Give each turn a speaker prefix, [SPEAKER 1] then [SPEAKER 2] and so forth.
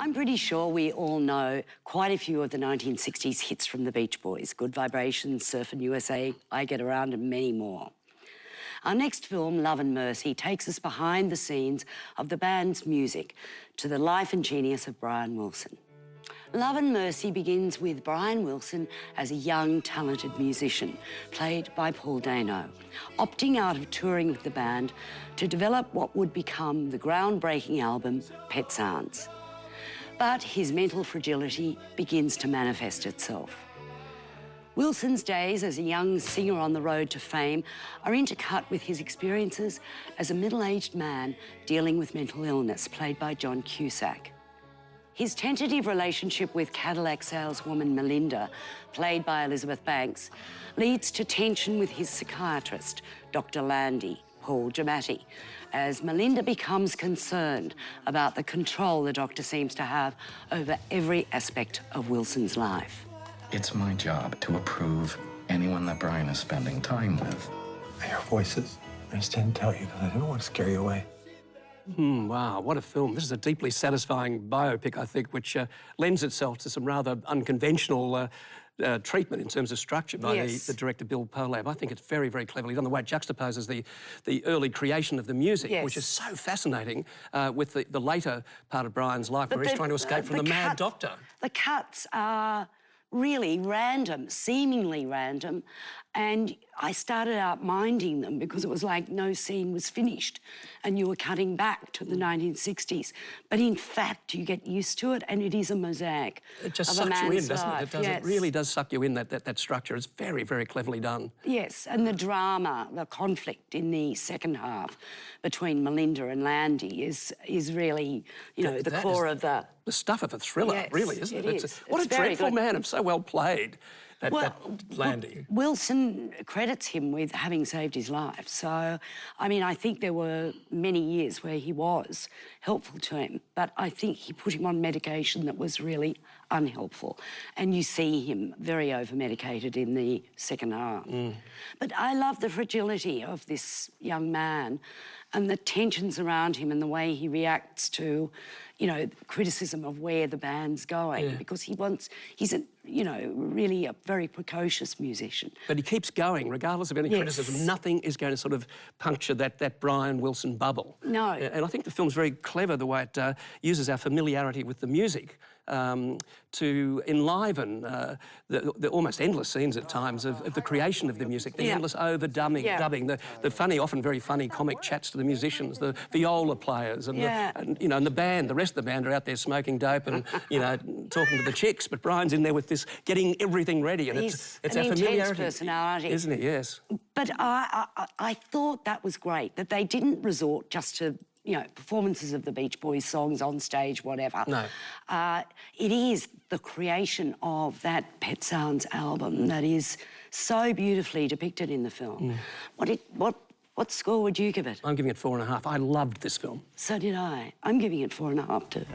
[SPEAKER 1] I'm pretty sure we all know quite a few of the 1960s hits from the Beach Boys. Good Vibrations, Surfin' USA, I Get Around and many more. Our next film, Love and Mercy, takes us behind the scenes of the band's music to the life and genius of Brian Wilson. Love and Mercy begins with Brian Wilson as a young, talented musician, played by Paul Dano, opting out of touring with the band to develop what would become the groundbreaking album, Pet Sounds. But his mental fragility begins to manifest itself. Wilson's days as a young singer on the road to fame are intercut with his experiences as a middle-aged man dealing with mental illness, played by John Cusack. His tentative relationship with Cadillac saleswoman Melinda, played by Elizabeth Banks, leads to tension with his psychiatrist, Dr. Landy, Paul Giamatti, as Melinda becomes concerned about the control the doctor seems to have over every aspect of Wilson's life.
[SPEAKER 2] It's my job to approve anyone that Brian is spending time with.
[SPEAKER 3] I hear voices. I just didn't tell you because I didn't want to scare you away.
[SPEAKER 4] Wow, what a film. This is a deeply satisfying biopic, I think, which lends itself to some rather unconventional treatment in terms of structure by the director, Bill Polab. I think it's very, very cleverly done. The way it juxtaposes the early creation of the music, which is so fascinating with the later part of Brian's life, where he's trying to escape from the mad doctor.
[SPEAKER 1] The cuts are really random, seemingly random, and I started out minding them because it was like no scene was finished and you were cutting back to the 1960s. But in fact, you get used to it and it is a mosaic
[SPEAKER 4] It just
[SPEAKER 1] of a
[SPEAKER 4] sucks you in,
[SPEAKER 1] man's
[SPEAKER 4] doesn't
[SPEAKER 1] life.
[SPEAKER 4] it? It really does suck you in, that structure. It's very, very cleverly done.
[SPEAKER 1] Yes, and the drama, the conflict in the second half between Melinda and Landy is really, you know, the core of the
[SPEAKER 4] stuff of a thriller, really, isn't it? What a dreadful man, and so well played, that Landy.
[SPEAKER 1] Wilson credits him with having saved his life. So, I mean, I think there were many years where he was helpful to him, but I think he put him on medication that was really unhelpful. And you see him very over-medicated in the second half. But I love the fragility of this young man and the tensions around him and the way he reacts to, you know, criticism of where the band's going, because he's a, you know, really a very precocious musician.
[SPEAKER 4] But he keeps going, regardless of any criticism. Nothing is going to sort of puncture that Brian Wilson bubble.
[SPEAKER 1] No.
[SPEAKER 4] And I think the film's very clever, the way it uses our familiarity with the music to enliven the almost endless scenes at times of the creation of the music, the endless over-dubbing, the funny, often very funny comic chats to the musicians, the viola players, and, you know, and the band. The rest of the band are out there smoking dope and, you know, talking to the chicks, but Brian's in there with this, getting everything ready, and it's our familiarity.
[SPEAKER 1] Intense personality.
[SPEAKER 4] Isn't it? Yes.
[SPEAKER 1] But I thought that was great, that they didn't resort just to, you know, performances of the Beach Boys songs on stage, whatever.
[SPEAKER 4] No.
[SPEAKER 1] It is the creation of that Pet Sounds album that is so beautifully depicted in the film. What score would you give it?
[SPEAKER 4] I'm giving it 4.5. I loved this film.
[SPEAKER 1] So did I. I'm giving it 4.5 too.